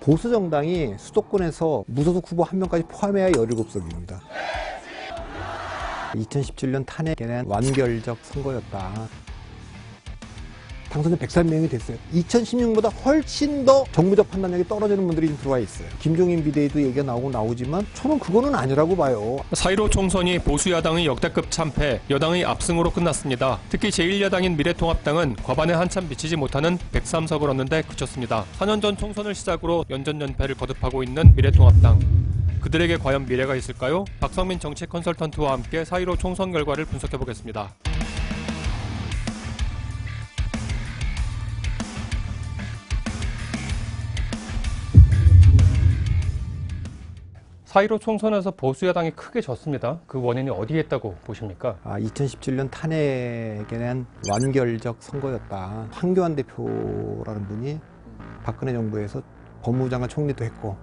보수 정당이 수도권에서 무소속 후보 한 명까지 포함해야 17석입니다. 2017년 탄핵에 대한 완결적 선거였다. 당선자 103명이 됐어요. 2016년보다 훨씬 더 정무적 판단력이 떨어지는 분들이 좀 들어와 있어요. 김종인 비대위도 얘기가 나오지만 저는 그거는 아니라고 봐요. 4.15 총선이 보수 야당의 역대급 참패, 여당의 압승으로 끝났습니다. 특히 제1야당인 미래통합당은 과반에 한참 미치지 못하는 103석을 얻는데 그쳤습니다. 4년 전 총선을 시작으로 연전연패를 거듭하고 있는 미래통합당. 그들에게 과연 미래가 있을까요? 박성민 정치 컨설턴트와 함께 4.15 총선 결과를 분석해보겠습니다. 4.15 총선에서 보수 야당이 크게 졌습니다. 그 원인이 어디에 있다고 보십니까? 2017년 탄핵에 대한 완결적 선거였다. 황교안 대표라는 분이 박근혜 정부에서 법무부장관 총리도 했고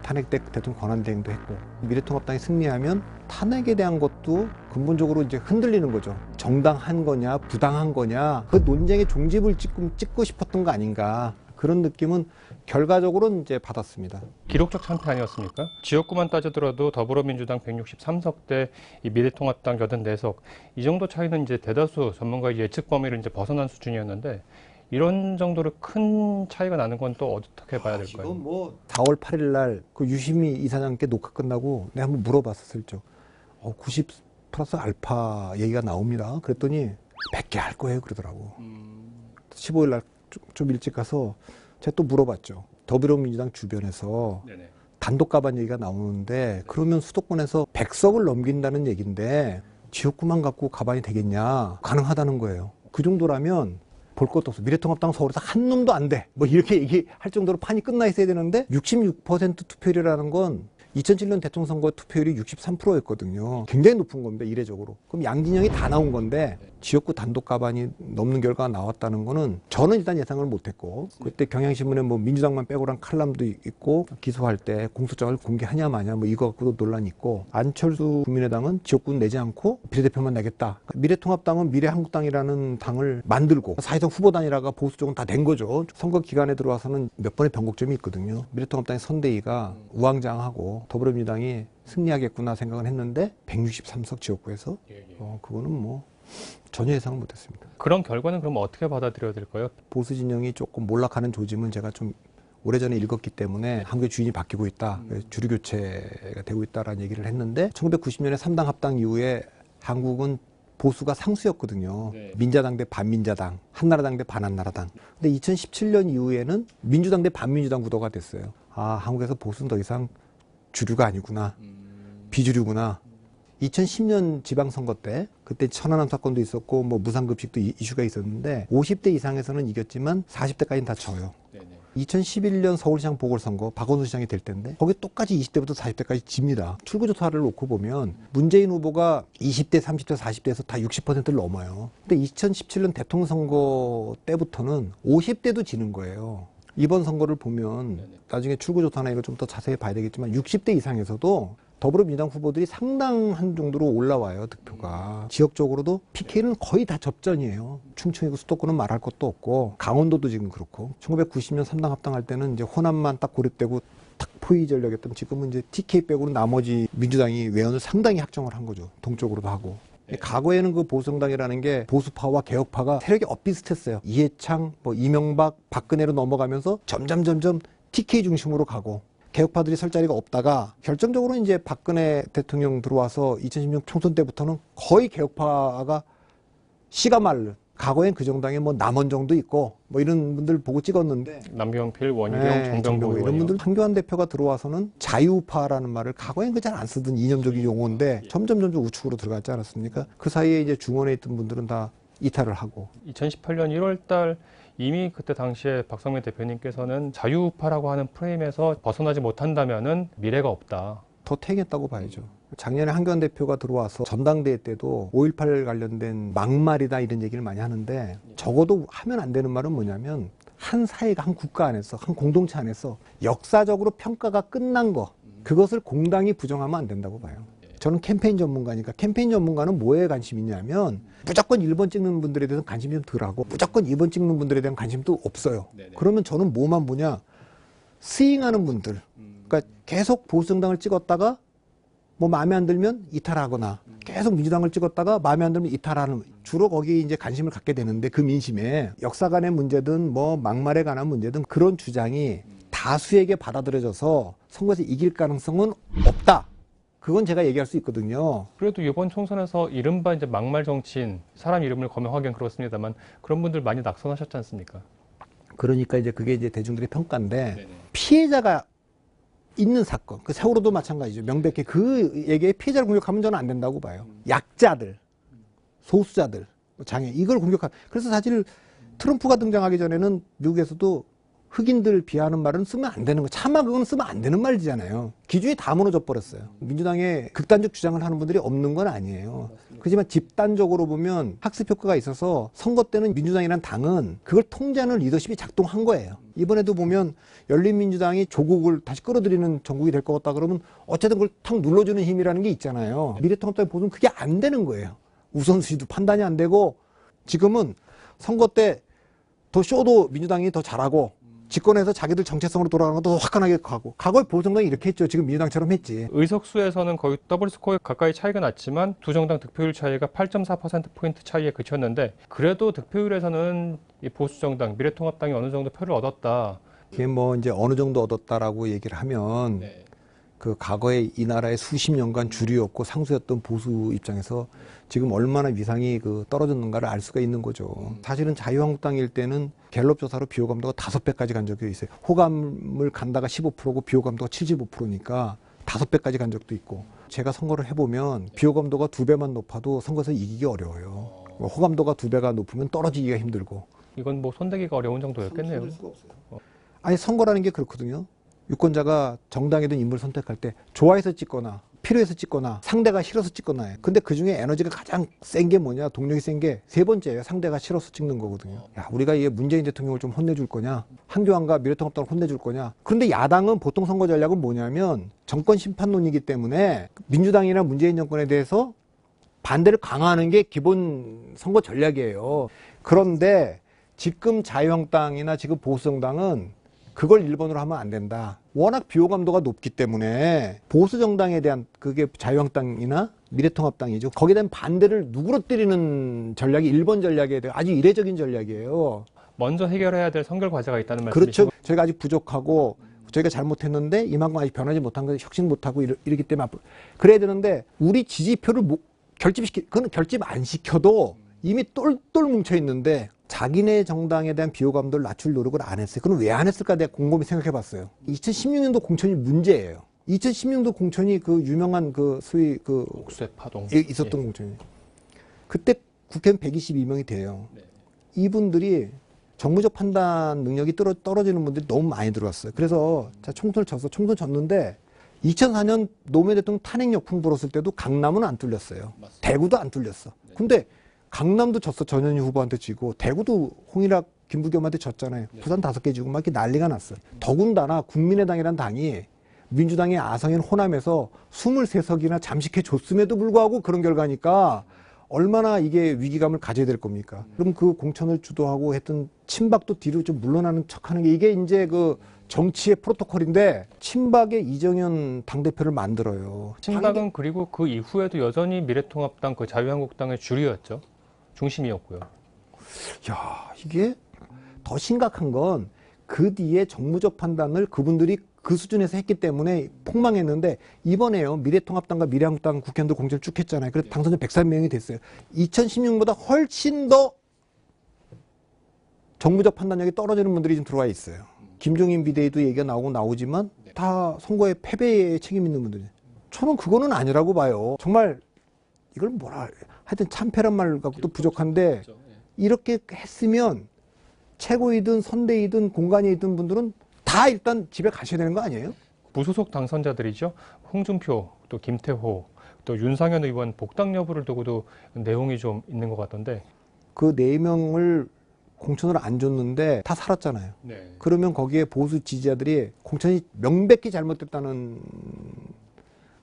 탄핵 때 대통령 권한대행도 했고 미래통합당이 승리하면 탄핵에 대한 것도 근본적으로 이제 흔들리는 거죠. 정당한 거냐 부당한 거냐 그 논쟁의 종집을 찍고 싶었던 거 아닌가. 그런 느낌은 결과적으로 이제 받았습니다. 기록적 참패 아니었습니까? 지역구만 따져들어도 더불어민주당 163석 대 이 미래통합당 84석 이 정도 차이는 이제 대다수 전문가의 예측 범위를 이제 벗어난 수준이었는데 이런 정도로 큰 차이가 나는 건 또 어떻게 봐야 될까요? 지금 뭐 4월 8일 날 그 유시민 이사장께 녹화 끝나고 내가 한번 물어봤었죠. 90 플러스 알파 얘기가 나옵니다. 그랬더니 100개 할 거예요 그러더라고. 15일 날 좀 일찍 가서 제가 또 물어봤죠. 더불어민주당 주변에서 네네. 단독 가반 얘기가 나오는데 그러면 수도권에서 100석을 넘긴다는 얘기인데 지역구만 갖고 가반이 되겠냐. 가능하다는 거예요. 그 정도라면 볼 것도 없어. 미래통합당 서울에서 한 놈도 안 돼. 뭐 이렇게 얘기할 정도로 판이 끝나 있어야 되는데 66% 투표율이라는 건 2007년 대통령 선거 투표율이 63%였거든요. 굉장히 높은 겁니다. 이례적으로. 그럼 양진영이 다 나온 건데 지역구 단독 가반이 넘는 결과가 나왔다는 거는 저는 일단 예상을 못했고 그때 경향신문에 뭐 민주당만 빼고란 칼럼도 있고 기소할 때 공소장을 공개하냐 마냐 뭐 이거 갖고도 논란이 있고 안철수 국민의당은 지역구는 내지 않고 비례대표만 내겠다. 미래통합당은 미래한국당이라는 당을 만들고 사실상 후보단일화가 보수 쪽은 다 된 거죠. 선거 기간에 들어와서는 몇 번의 변곡점이 있거든요. 미래통합당의 선대위가 우왕좌왕하고 더불어민주당이 승리하겠구나 생각을 했는데 163석 지역구에서 그거는 뭐 전혀 예상을 못했습니다. 그런 결과는 그럼 어떻게 받아들여야 될까요? 보수 진영이 조금 몰락하는 조짐은 제가 좀 오래전에 읽었기 때문에 한국의 주인이 바뀌고 있다. 주류 교체가 되고 있다라는 얘기를 했는데 1990년에 3당 합당 이후에 한국은 보수가 상수였거든요. 네. 민자당 대 반민자당, 한나라당 대 반한나라당. 근데 2017년 이후에는 민주당 대 반민주당 구도가 됐어요. 한국에서 보수는 더 이상 주류가 아니구나. 비주류구나. 2010년 지방선거 때 그때 천안함 사건도 있었고 뭐 무상급식도 이슈가 있었는데 50대 이상에서는 이겼지만 40대까지는 다 져요. 네네. 2011년 서울시장 보궐선거 박원순 시장이 될 때인데 거기 똑같이 20대부터 40대까지 집니다. 출구조사를 놓고 보면 문재인 후보가 20대, 30대, 40대에서 다 60%를 넘어요. 근데 2017년 대통령 선거 때부터는 50대도 지는 거예요. 이번 선거를 보면 나중에 출구조사나 이거 좀 더 자세히 봐야 되겠지만 60대 이상에서도 더불어민주당 후보들이 상당한 정도로 올라와요. 득표가. 지역적으로도 PK는 거의 다 접전이에요. 충청이고 수도권은 말할 것도 없고 강원도도 지금 그렇고 1990년 3당 합당할 때는 이제 호남만 딱 고립되고 딱 포위 전략이었던 지금은 이제 TK 빼고는 나머지 민주당이 외연을 상당히 확정을 한 거죠. 동쪽으로도 하고. 과거에는 그 보수정당이라는 게 보수파와 개혁파가 세력이 엇비슷했어요. 이해창, 이명박, 박근혜로 넘어가면서 점점 TK 중심으로 가고 개혁파들이 설 자리가 없다가 결정적으로 이제 박근혜 대통령 들어와서 2016 총선 때부터는 거의 개혁파가 씨가 마른 과거엔 그 정당에 남원정도 있고 이런 분들 보고 찍었는데 남경필, 원희룡, 정병구 이런 분들 황교안 대표가 들어와서는 자유파라는 말을 과거엔 잘 안 쓰던 이념적인 용어인데 점점 우측으로 들어갔지 않았습니까? 그 사이에 이제 중원에 있던 분들은 다 이탈을 하고 2018년 1월 달 이미 그때 당시에 박성민 대표님께서는 자유파라고 하는 프레임에서 벗어나지 못한다면은 미래가 없다. 더 퇴행했다고 봐야죠. 작년에 한교안 대표가 들어와서 전당대회 때도 5.18 관련된 막말이다 이런 얘기를 많이 하는데 적어도 하면 안 되는 말은 뭐냐면 한 사회가 한 국가 안에서 한 공동체 안에서 역사적으로 평가가 끝난 거 그것을 공당이 부정하면 안 된다고 봐요. 저는 캠페인 전문가니까 캠페인 전문가는 뭐에 관심이 있냐면 무조건 1번 찍는 분들에 대해서 관심이 좀 덜하고 무조건 2번 찍는 분들에 대한 관심도 없어요. 그러면 저는 뭐만 보냐 스윙하는 분들, 그러니까 계속 보수정당을 찍었다가 뭐 마음에 안 들면 이탈하거나 계속 민주당을 찍었다가 마음에 안 들면 이탈하는, 주로 거기 이제 관심을 갖게 되는데, 그 민심에 역사관의 문제든 뭐 막말에 관한 문제든 그런 주장이 다수에게 받아들여져서 선거에서 이길 가능성은 없다. 그건 제가 얘기할 수 있거든요. 그래도 이번 총선에서 이른바 이제 막말 정치인, 사람 이름을 거명하기엔 그렇습니다만 그런 분들 많이 낙선하셨지 않습니까? 그러니까 이제 그게 이제 대중들의 평가인데, 피해자가 있는 사건, 그 세월호도 마찬가지죠. 명백히 그 얘기에 피해자를 공격하면 저는 안 된다고 봐요. 약자들, 소수자들, 장애, 이걸 그래서 사실 트럼프가 등장하기 전에는 미국에서도 흑인들 비하하는 말은 쓰면 안 되는 거, 차마 그건 쓰면 안 되는 말이잖아요. 기준이 다 무너져 버렸어요. 민주당의 극단적 주장을 하는 분들이 없는 건 아니에요. 그렇지만 집단적으로 보면 학습 효과가 있어서 선거 때는 민주당이라는 당은 그걸 통제하는 리더십이 작동한 거예요. 이번에도 보면 열린민주당이 조국을 다시 끌어들이는 정국이 될 것 같다 그러면 어쨌든 그걸 탁 눌러주는 힘이라는 게 있잖아요. 미래통합당이 보면 그게 안 되는 거예요. 우선순위도 판단이 안 되고, 지금은 선거 때 더 쇼도 민주당이 더 잘하고 집권해서 자기들 정체성으로 돌아가는 것도 화끈하게 가고, 과거에 보수정당이 이렇게 했죠. 지금 민주당처럼 했지. 의석수에서는 거의 더블 스코어에 가까이 차이가 났지만 두 정당 득표율 차이가 8.4%포인트 차이에 그쳤는데, 그래도 득표율에서는 이 보수정당, 미래통합당이 어느 정도 표를 얻었다. 이게 뭐 이제 어느 정도 얻었다라고 얘기를 하면, 그 과거에 이 나라의 수십 년간 주류였고 상수였던 보수 입장에서 지금 얼마나 위상이 그 떨어졌는가를 알 수가 있는 거죠. 사실은 자유한국당일 때는 갤럽 조사로 비호감도가 5배까지 간 적이 있어요. 호감을 간다가 15%고 비호감도가 75%니까 5배까지 간 적도 있고, 제가 선거를 해보면 비호감도가 2배만 높아도 선거에서 이기기 어려워요. 호감도가 2배가 높으면 떨어지기가 힘들고. 이건 뭐 손대기가 어려운 정도였겠네요. 아니, 선거라는 게 그렇거든요. 유권자가 정당이든 인물을 선택할 때 좋아해서 찍거나 필요해서 찍거나 상대가 싫어서 찍거나 해요. 근데 그중에 에너지가 가장 센 게 뭐냐, 동력이 센 게 세 번째예요. 상대가 싫어서 찍는 거거든요. 야, 우리가 이 문재인 대통령을 좀 혼내줄 거냐, 한교안과 미래통합당을 혼내줄 거냐. 그런데 야당은 보통 선거 전략은 뭐냐면 정권 심판론이기 때문에 민주당이나 문재인 정권에 대해서 반대를 강화하는 게 기본 선거 전략이에요. 그런데 지금 자유한국당이나 지금 보수정당은 그걸 1번으로 하면 안 된다. 워낙 비호감도가 높기 때문에 보수정당에 대한, 그게 자유한국당이나 미래통합당이죠. 거기에 대한 반대를 누그러뜨리는 전략이 1번 전략에 대해 아주 이례적인 전략이에요. 먼저 해결해야 될 선결 과제가 있다는 말씀이시죠? 그렇죠. 저희가 아직 부족하고 저희가 잘못했는데 이만큼 아직 변하지 못한 거, 혁신 못하고 이러기 때문에 앞으로 그래야 되는데, 우리 지지표를 그건 결집 안 시켜도 이미 똘똘 뭉쳐 있는데 자기네 정당에 대한 비호감도를 낮출 노력을 안 했어요. 그럼 왜 안 했을까 내가 곰곰이 생각해 봤어요. 2016년도 공천이 문제예요. 2016년도 공천이 그 유명한 그 소위 그 옥새 파동 있었던 공천이에요. 그때 국회의원 122명이 돼요. 이분들이 정무적 판단 능력이 떨어지는 분들이 너무 많이 들어왔어요. 그래서 자, 총선 졌는데 2004년 노무현 대통령 탄핵 역풍 불었을 때도 강남은 안 뚫렸어요. 대구도 안 뚫렸어. 근데 강남도 졌어. 전현희 후보한테 지고, 대구도 홍일학, 김부겸한테 졌잖아요. 부산 5개 지고 막 이렇게 난리가 났어요. 더군다나 국민의당이라는 당이 민주당의 아성인 호남에서 23석이나 잠식해 줬음에도 불구하고 그런 결과니까 얼마나 이게 위기감을 가져야 될 겁니까? 그럼 그 공천을 주도하고 했던 친박도 뒤로 좀 물러나는 척하는 게, 이게 이제 그 정치의 프로토콜인데, 친박의 이정현 당대표를 만들어요. 친박은 그리고 그 이후에도 여전히 미래통합당, 그 자유한국당의 주류였죠. 중심이었고요. 야, 이게 더 심각한 건 그 뒤에 정무적 판단을 그분들이 그 수준에서 했기 때문에 폭망했는데, 이번에요, 미래통합당과 미래한국당 국회의원들 공천을 쭉 했잖아요. 그래서 당선자 103명이 됐어요. 2016년보다 훨씬 더 정무적 판단력이 떨어지는 분들이 좀 들어와 있어요. 김종인 비대위도 얘기가 나오지만 다 선거의 패배에 책임 있는 분들이. 저는 그거는 아니라고 봐요. 정말 이걸 하여튼 참패란 말 갖고도 부족한데, 이렇게 했으면 최고이든 선대이든 공간이든 분들은 다 일단 집에 가셔야 되는 거 아니에요? 무소속 당선자들이죠. 홍준표, 또 김태호, 또 윤상현 의원 복당 여부를 두고도 내용이 좀 있는 것 같던데. 그 4명을 공천을 안 줬는데 다 살았잖아요. 그러면 거기에 보수 지지자들이 공천이 명백히 잘못됐다는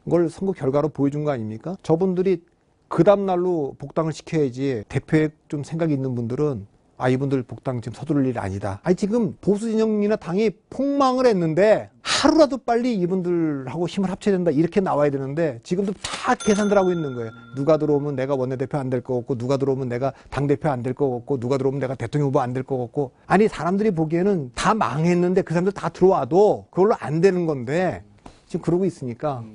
걸 선거 결과로 보여준 거 아닙니까? 저분들이 그 다음날로 복당을 시켜야지. 대표에 좀 생각이 있는 분들은 이분들 복당 지금 서두를 일 아니다. 아니 지금 보수 진영이나 당이 폭망을 했는데 하루라도 빨리 이분들하고 힘을 합쳐야 된다 이렇게 나와야 되는데 지금도 다 계산들 하고 있는 거예요. 누가 들어오면 내가 원내대표 안 될 거 같고, 누가 들어오면 내가 당대표 안 될 거 같고, 누가 들어오면 내가 대통령 후보 안 될 거 같고. 아니 사람들이 보기에는 다 망했는데 그 사람들 다 들어와도 그걸로 안 되는 건데 지금 그러고 있으니까.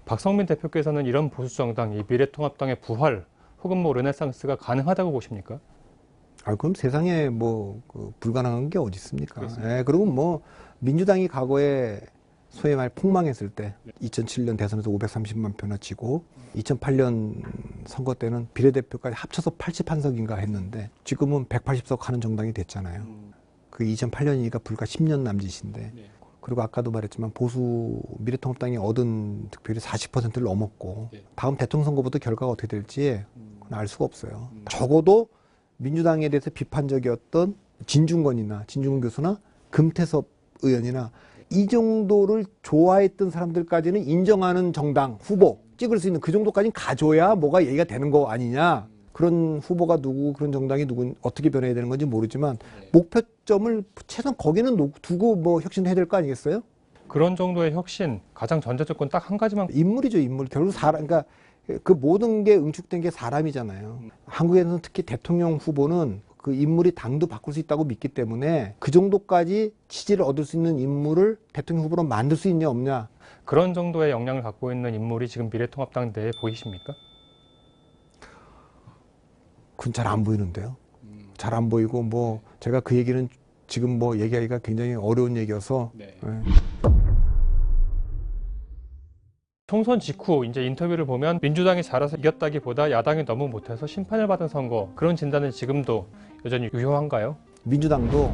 박성민 대표께서는 이런 보수정당, 이 미래통합당의 부활 혹은 뭐 르네상스가 가능하다고 보십니까? 그럼 세상에 불가능한 게 어디 있습니까? 예, 그리고 뭐 민주당이 과거에 소위 말 폭망했을 때 2007년 대선에서 530만 표나 치고 2008년 선거 때는 비례대표까지 합쳐서 81석인가 했는데 지금은 180석 하는 정당이 됐잖아요. 그 2008년이니까 불과 10년 남짓인데. 그리고 아까도 말했지만 보수 미래통합당이 얻은 득표율이 40%를 넘었고 다음 대통령 선거부터 결과가 어떻게 될지 그건 알 수가 없어요. 적어도 민주당에 대해서 비판적이었던 진중권 교수나 금태섭 의원이나 이 정도를 좋아했던 사람들까지는 인정하는 정당 후보 찍을 수 있는 그 정도까지는 가져야 뭐가 얘기가 되는 거 아니냐. 그런 후보가 누구, 그런 정당이 누구, 어떻게 변해야 되는 건지 모르지만 목표점을 최소한 거기는 두고 뭐 혁신해야 될 거 아니겠어요? 그런 정도의 혁신, 가장 전제조건 딱 한 가지만. 인물이죠, 인물. 결국 사람, 그러니까 그 모든 게 응축된 게 사람이잖아요. 한국에서는 특히 대통령 후보는 그 인물이 당도 바꿀 수 있다고 믿기 때문에 그 정도까지 지지를 얻을 수 있는 인물을 대통령 후보로 만들 수 있냐 없냐. 그런 정도의 역량을 갖고 있는 인물이 지금 미래통합당 내에 보이십니까? 그건 잘 안 보이는데요. 잘 안 보이고 뭐 제가 그 얘기는 지금 뭐 얘기하기가 굉장히 어려운 얘기여서. 네. 총선 직후 이제 인터뷰를 보면 민주당이 잘해서 이겼다기보다 야당이 너무 못해서 심판을 받은 선거, 그런 진단은 지금도 여전히 유효한가요? 민주당도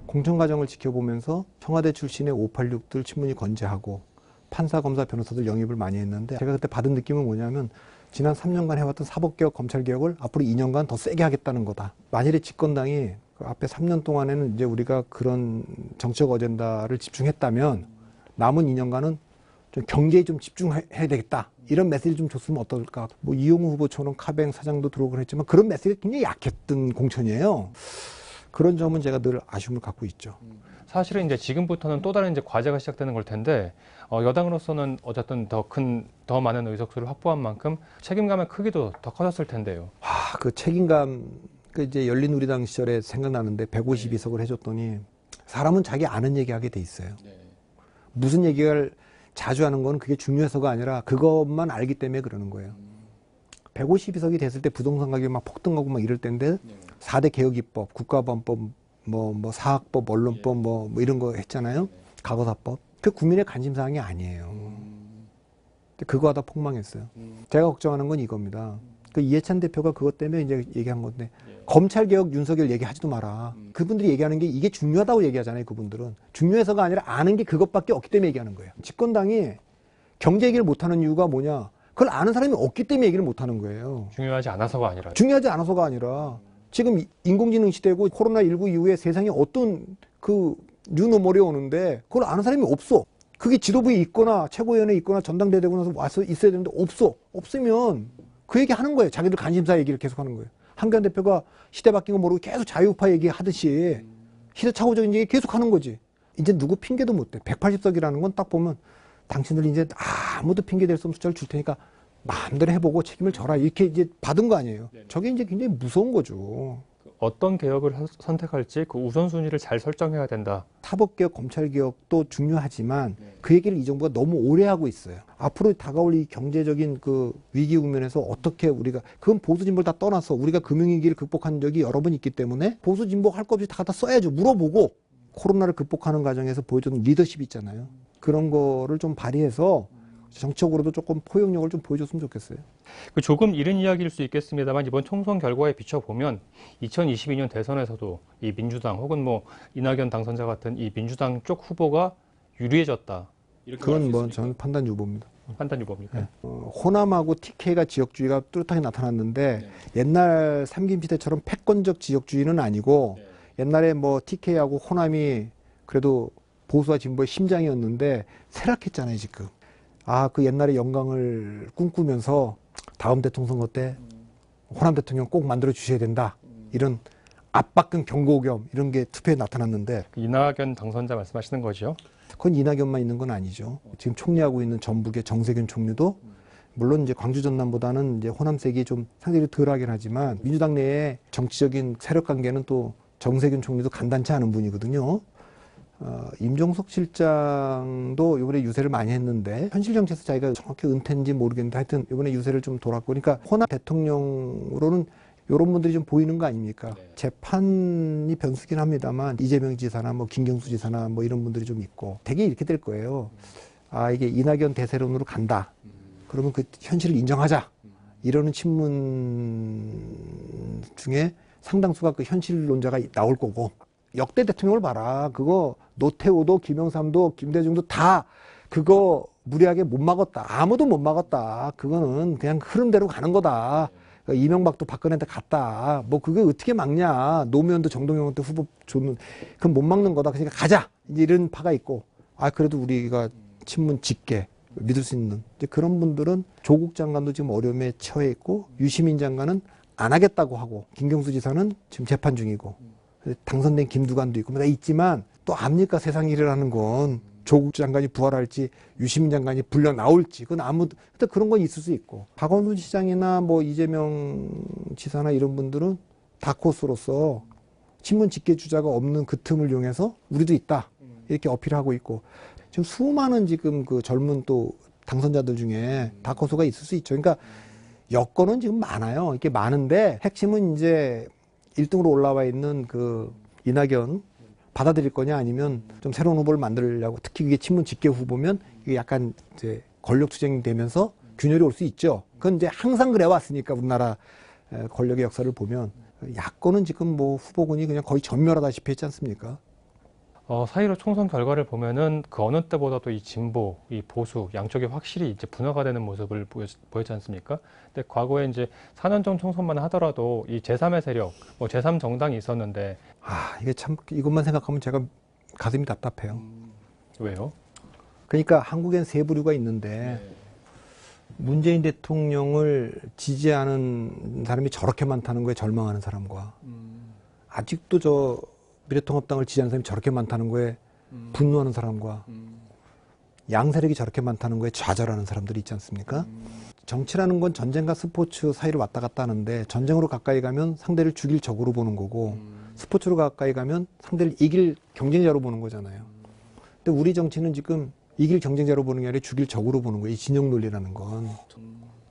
공천 과정을 지켜보면서 청와대 출신의 586들 친문이 건재하고 판사, 검사, 변호사들 영입을 많이 했는데 제가 그때 받은 느낌은 뭐냐면 지난 3년간 해왔던 사법개혁, 검찰개혁을 앞으로 2년간 더 세게 하겠다는 거다. 만일에 집권당이 그 앞에 3년 동안에는 이제 우리가 그런 정책 어젠다를 집중했다면 남은 2년간은 좀 경제에 좀 집중해야 되겠다. 이런 메시지를 좀 줬으면 어떨까. 뭐 이용우 후보처럼 카뱅 사장도 들어오고 그랬지만 그런 메시지가 굉장히 약했던 공천이에요. 그런 점은 제가 늘 아쉬움을 갖고 있죠. 사실은 이제 지금부터는 또 다른 이제 과제가 시작되는 걸 텐데 여당으로서는 어쨌든 더 많은 의석수를 확보한 만큼 책임감의 크기도 더 커졌을 텐데요. 그 책임감, 그 이제 열린우리당 시절에 생각나는데 152석을 해줬더니 사람은 자기 아는 얘기하게 돼 있어요. 무슨 얘기를 자주 하는 건 그게 중요해서가 아니라 그것만 알기 때문에 그러는 거예요. 152석이 됐을 때 부동산 가격이 막 폭등하고 막 이럴 때인데 4대 개혁입법, 국가보안법, 뭐 사학법, 언론법 뭐 이런 거 했잖아요. 과거사법. 그 국민의 관심사항이 아니에요. 그거 하다 폭망했어요. 제가 걱정하는 건 이겁니다. 그 이해찬 대표가 그것 때문에 이제 얘기한 건데 검찰개혁 윤석열 얘기하지도 마라. 그분들이 얘기하는 게 이게 중요하다고 얘기하잖아요. 그분들은. 중요해서가 아니라 아는 게 그것밖에 없기 때문에 얘기하는 거예요. 집권당이 경제 얘기를 못하는 이유가 뭐냐. 그걸 아는 사람이 없기 때문에 얘기를 못하는 거예요. 중요하지 않아서가 아니라. 중요하지 않아서가 아니라 지금 인공지능 시대고 코로나19 이후에 세상에 어떤 그 뉴노멀이 오는데 그걸 아는 사람이 없어. 그게 지도부에 있거나 최고위원회에 있거나 전당대회 되고 나서 와서 있어야 되는데 없어. 없으면 그 얘기 하는 거예요. 자기들 관심사 얘기를 계속 하는 거예요. 한기안 대표가 시대 바뀐 거 모르고 계속 자유우파 얘기하듯이 시대착오적인 얘기 계속 하는 거지. 이제 누구 핑계도 못 대. 180석이라는 건 딱 보면 당신들 이제 아무도 핑계 댈 수 없는 숫자를 줄 테니까 마음대로 해보고 책임을 져라. 이렇게 이제 받은 거 아니에요. 저게 이제 굉장히 무서운 거죠. 어떤 개혁을 선택할지 그 우선순위를 잘 설정해야 된다. 사법개혁, 검찰개혁도 중요하지만 그 얘기를 이 정부가 너무 오래 하고 있어요. 앞으로 다가올 이 경제적인 그 위기 국면에서 어떻게 우리가, 그건 보수진보를 다 떠나서 우리가 금융위기를 극복한 적이 여러 번 있기 때문에 보수진보 할 거 없이 다 써야죠. 물어보고 코로나를 극복하는 과정에서 보여주는 리더십이 있잖아요. 그런 거를 좀 발휘해서 정치적으로도 조금 포용력을 좀 보여줬으면 좋겠어요. 그 조금 이른 이야기일 수 있겠습니다만 이번 총선 결과에 비춰보면 2022년 대선에서도 이 민주당 혹은 뭐 이낙연 당선자 같은 이 민주당 쪽 후보가 유리해졌다. 그건 뭐 저는 판단 유보입니다. 판단 유보입니까? 네. 호남하고 TK가 지역주의가 뚜렷하게 나타났는데 옛날 삼김 시대처럼 패권적 지역주의는 아니고 옛날에 뭐 TK하고 호남이 그래도 보수와 진보의 심장이었는데 쇠락했잖아요 지금. 그 옛날의 영광을 꿈꾸면서 다음 대통령 선거 때 호남 대통령 꼭 만들어 주셔야 된다. 이런 압박금 경고겸 이런 게 투표에 나타났는데 이낙연 당선자 말씀하시는 거죠? 그건 이낙연만 있는 건 아니죠. 지금 총리하고 있는 전북의 정세균 총리도 물론 이제 광주 전남보다는 이제 호남색이 좀 상대적으로 덜하긴 하지만 민주당 내에 정치적인 세력 관계는 또 정세균 총리도 간단치 않은 분이거든요. 임종석 실장도 이번에 유세를 많이 했는데 현실 정치에서 자기가 정확히 은퇴인지 모르겠는데 하여튼 이번에 유세를 좀 돌았고 그러니까 호남 대통령으로는 이런 분들이 좀 보이는 거 아닙니까? 네. 재판이 변수긴 합니다만 이재명 지사나 뭐 김경수 지사나 뭐 이런 분들이 좀 있고 되게 이렇게 될 거예요. 아 이게 이낙연 대세론으로 간다. 그러면 그 현실을 인정하자. 이러는 친문 중에 상당수가 그 현실론자가 나올 거고 역대 대통령을 봐라. 그거 노태우도 김영삼도 김대중도 다 그거 무리하게 못 막았다. 아무도 못 막았다. 그거는 그냥 흐름대로 가는 거다. 이명박도 박근혜한테 갔다. 뭐 그게 어떻게 막냐. 노무현도 정동영한테 후보 줬는 그건 못 막는 거다. 그러니까 가자. 이제 이런 파가 있고 아 그래도 우리가 친문 직계 믿을 수 있는 이제 그런 분들은 조국 장관도 지금 어려움에 처해 있고 유시민 장관은 안 하겠다고 하고 김경수 지사는 지금 재판 중이고 당선된 김두관도 있고 다 있지만 또 압니까 세상 일이라는 건 조국 장관이 부활할지 유시민 장관이 불려 나올지 그건 아무도 그런 건 있을 수 있고 박원순 시장이나 뭐 이재명 지사나 이런 분들은 다크호스로서 친문 직계 주자가 없는 그 틈을 이용해서 우리도 있다 이렇게 어필하고 있고 지금 수많은 지금 그 젊은 또 당선자들 중에 다크호스가 있을 수 있죠. 그러니까 여건은 지금 많아요. 이렇게 많은데 핵심은 이제 1등으로 올라와 있는 그 이낙연 받아들일 거냐 아니면 좀 새로운 후보를 만들려고 특히 이게 친문 직계 후보면 이게 약간 이제 권력 투쟁이 되면서 균열이 올 수 있죠. 그건 이제 항상 그래 왔으니까 우리나라 권력의 역사를 보면 야권은 지금 뭐 후보군이 그냥 거의 전멸하다시피 했지 않습니까? 4.15 총선 결과를 보면은 그 어느 때보다도 이 진보, 이 보수 양쪽이 확실히 이제 분화가 되는 모습을 보였지 않습니까? 근데 과거에 이제 4년 전 총선만 하더라도 이 제3의 세력, 뭐 제3정당이 있었는데 이게 참 이것만 생각하면 제가 가슴이 답답해요. 왜요? 그러니까 한국엔 세 부류가 있는데 문재인 대통령을 지지하는 사람이 저렇게 많다는 거에 절망하는 사람과 아직도 저 미래통합당을 지지하는 사람이 저렇게 많다는 거에 분노하는 사람과 양세력이 저렇게 많다는 거에 좌절하는 사람들이 있지 않습니까? 정치라는 건 전쟁과 스포츠 사이를 왔다 갔다 하는데 전쟁으로 가까이 가면 상대를 죽일 적으로 보는 거고 스포츠로 가까이 가면 상대를 이길 경쟁자로 보는 거잖아요. 근데 우리 정치는 지금 이길 경쟁자로 보는 게 아니라 죽일 적으로 보는 거예요. 이 진영 논리라는 건.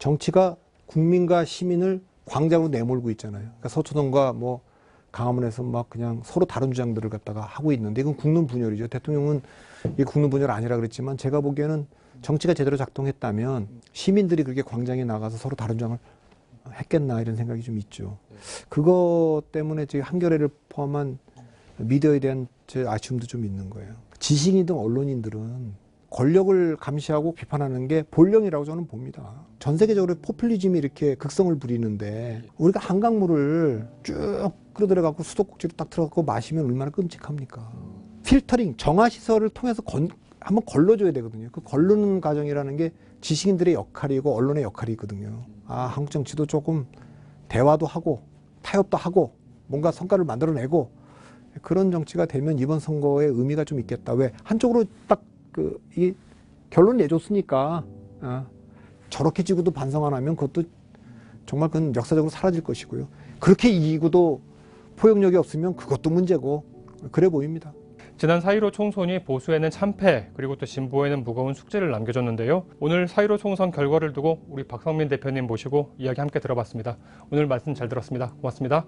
정치가 국민과 시민을 광장으로 내몰고 있잖아요. 그러니까 서초동과 뭐 강화문에서 막 그냥 서로 다른 주장들을 갖다가 하고 있는데 이건 국론 분열이죠. 대통령은 이게 국론 분열 아니라 그랬지만 제가 보기에는 정치가 제대로 작동했다면 시민들이 그렇게 광장에 나가서 서로 다른 주장을 했겠나 이런 생각이 좀 있죠. 그것 때문에 지금 한겨레를 포함한 미디어에 대한 제 아쉬움도 좀 있는 거예요. 지식인이든 언론인들은 권력을 감시하고 비판하는 게 본령이라고 저는 봅니다. 전 세계적으로 포퓰리즘이 이렇게 극성을 부리는데 우리가 한강물을 쭉 끌어들여갖고 수도꼭지로 딱 들어가고 마시면 얼마나 끔찍합니까? 필터링, 정화시설을 통해서 한번 걸러줘야 되거든요. 그 걸르는 과정이라는 게 지식인들의 역할이고 언론의 역할이거든요. 한국 정치도 조금 대화도 하고 타협도 하고 뭔가 성과를 만들어내고 그런 정치가 되면 이번 선거에 의미가 좀 있겠다. 왜? 한쪽으로 딱 이 결론 내줬으니까 저렇게 지고도 반성 안 하면 그것도 정말 그건 역사적으로 사라질 것이고요. 그렇게 이기고도 포용력이 없으면 그것도 문제고 그래 보입니다. 지난 4.15 총선이 보수에는 참패 그리고 또 진보에는 무거운 숙제를 남겨줬는데요. 오늘 4.15 총선 결과를 두고 우리 박성민 대표님 모시고 이야기 함께 들어봤습니다. 오늘 말씀 잘 들었습니다. 고맙습니다.